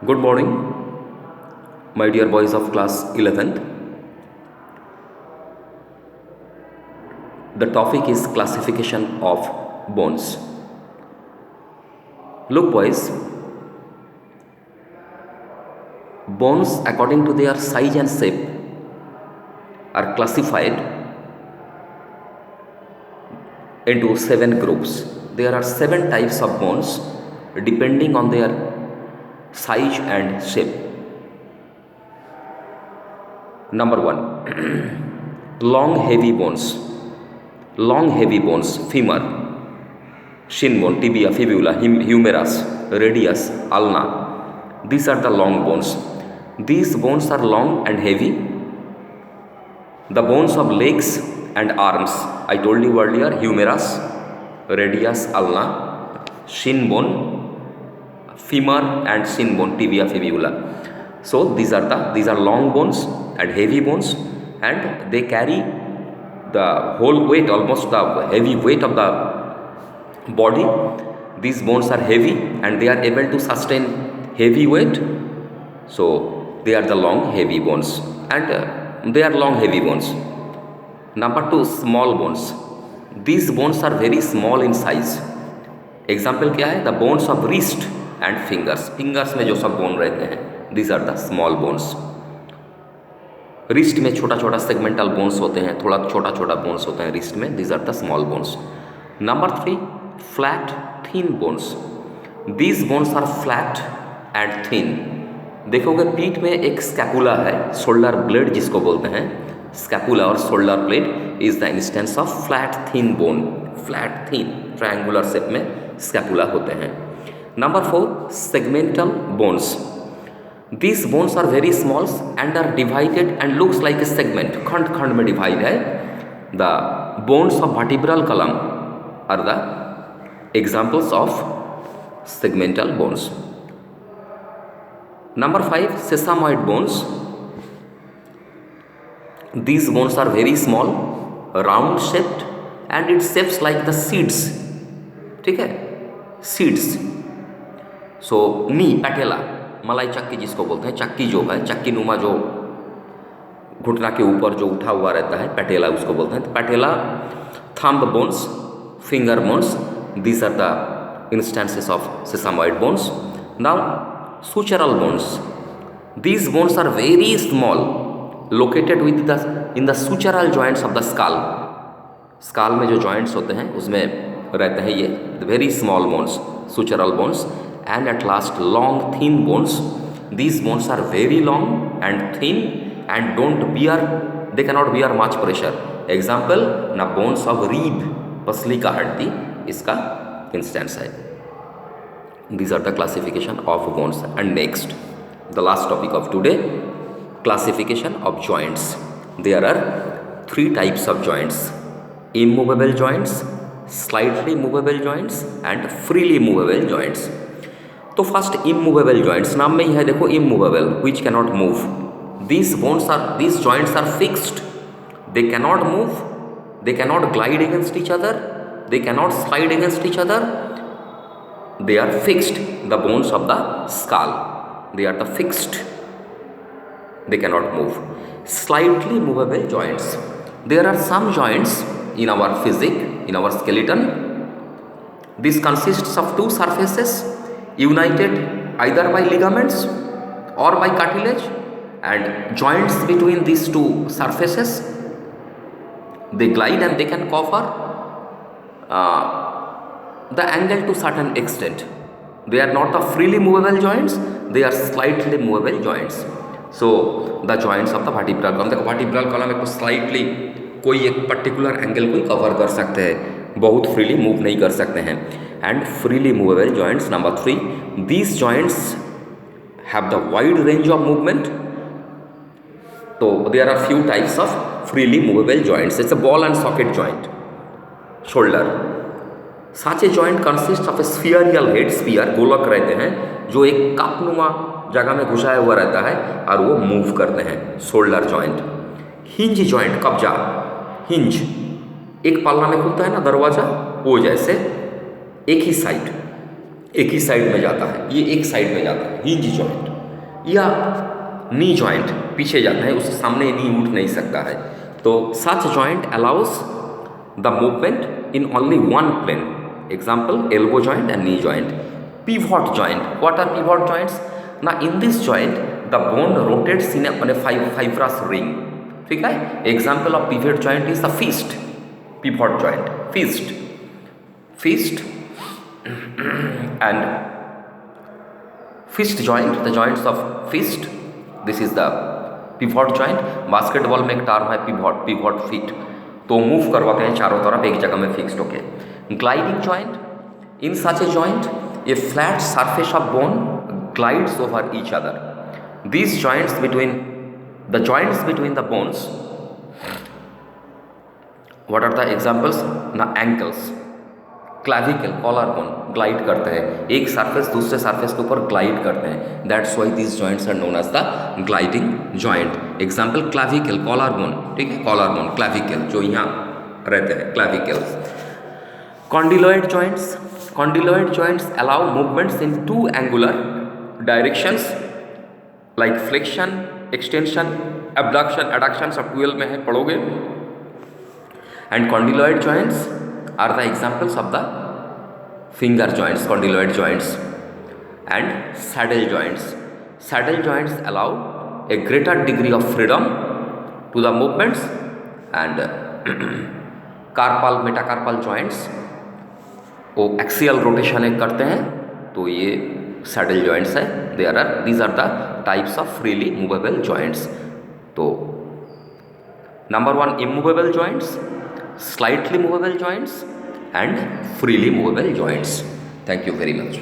Good morning, my dear boys of class 11th. The topic is classification of bones. Look, boys, bones according to their size and shape are classified into 7 groups. There are 7 types of bones depending on their size and shape. Number 1, long heavy bones. Long heavy bones, femur, shin bone, tibia, fibula, humerus, radius, ulna. These are the long bones. These bones are long and heavy. The bones of legs and arms, I told you earlier, humerus, radius, ulna, shin bone, femur and shin bone, tibia, fibula. So these are long bones and heavy bones, and they carry the whole weight, almost the heavy weight of the body. These bones are heavy and they are able to sustain heavy weight. So they are the long heavy bones, and they are long heavy bones. Number 2, small bones. These bones are very small in size. Example क्या है? The bones of wrist and fingers. Fingers में जो सब bone रहते हैं, these are the small bones. Wrist में छोटा छोटा सेगमेंटल बोन्स होते हैं, थोड़ा छोटा छोटा बोन्स होते हैं रिस्ट में. These are the small bones. Number 3, flat thin bones. These bones are flat and thin. देखोगे पीठ में एक स्कैपुला है, शोल्डर ब्लेड जिसको बोलते हैं. स्कैपुला और shoulder blade is the instance of flat thin bone. Flat thin triangular shape में स्कैपुला होते हैं. Number 4, segmental bones. These bones are very small and are divided and looks like a segment. खंड खंड में divide है. The bones of vertebral column are the examples of segmental bones. Number 5, sesamoid bones. These bones are very small, round shaped, and it shapes like the seeds. ठीक है, seeds. So knee, patella, मलाई चक्की जिसको बोलते हैं, चक्की जो है, चक्की नुमा जो घुटना के ऊपर जो उठा हुआ रहता है, पैटेला उसको बोलते हैं. Patella, thumb bones, finger bones, these are the instances of sesamoid bones. Now sutural bones. These bones are very small, located with the in the sutural joints of the skull. Skull में जो joints होते हैं उसमें रहते हैं ये very small bones, sutural bones. And at last, long thin bones. These bones are very long and thin and they cannot bear much pressure. Example, na bones of rib, पसली का हड्डी इसका instance है. These are the classification of bones. And next, the last topic of today, classification of joints. There are 3 types of joints: immovable joints, slightly movable joints, and freely movable joints. तो first immovable joints, नाम में ही है देखो immovable, which cannot move. These joints are fixed, they cannot move, they cannot glide against each other, they cannot slide against each other. They are fixed. The bones of the skull, they are the fixed, they cannot move. Slightly movable joints. There are some joints in our physic, in our skeleton. This consists of 2 surfaces united either by ligaments or by cartilage, and joints between these 2 surfaces, they glide and they can cover the angle to certain extent. They are not the freely movable joints, they are slightly movable joints. So the joints of the vertebral column, देखो vertebral column को slightly कोई एक particular angle को cover कर सकते हैं, बहुत freely move नहीं कर सकते हैं. And freely movable joints. Number 3, these joints have the wide range of movement. तो there are few types of freely movable joints. It's a ball and socket joint, shoulder. Such a joint consist of a spherical head, sphere गोलक रहते हैं जो एक कपनुमा जगह में घुसाया हुआ रहता है और वो मूव करते हैं, शोल्डर जॉइंट. हिंज जॉइंट, कब्जा, हिंज, एक पल्ला में खुलता है ना दरवाजा, वो जैसे एक ही साइड एक ही साइड में जाता है, ये एक साइड में जाता है, हिंज जॉइंट। या नी जॉइंट पीछे जाता है, उसके सामने नी उठ नहीं सकता है। तो such joint allows the movement in only one plane, example elbow joint and knee joint. Pivot joint, what are pivot joints? ना in this joint the bone rotates in a fibrous ring, ठीक है। Example of pivot joint is the fist, pivot joint, fist and fist joint, the joints of fist, this is the pivot joint। Basketball में एक term है pivot feet, तो move करवाते हैं चारों तरफ एक जगह में फिक्स्ड होके। Gliding joint, in such a joint a flat surface of bone glides over each other. These joints between the bones, what are the examples? ना ankles, clavicle, collar bone glide करते हैं, एक सरफेस दूसरे surface के ऊपर glide करते हैं, that's why these joints are known as the gliding joint. Example clavicle, collar bone, ठीक है, कॉलर बोन, क्लैविकल जो यहाँ रहते हैं, clavicles. Condyloid joints allow movements in two angular directions like flexion, extension, abduction, adduction, सब 12 में है, पढ़ोगे। And condyloid joints are the examples of the finger joints, condyloid joints and saddle joints. Saddle joints allow a greater degree of freedom to the movements, and carpal, metacarpal joints वो axial rotation एक करते हैं, तो ये saddle joints है। these are the types of freely movable joints। तो number 1 immovable joints, slightly movable joints and freely movable joints। Thank you very much।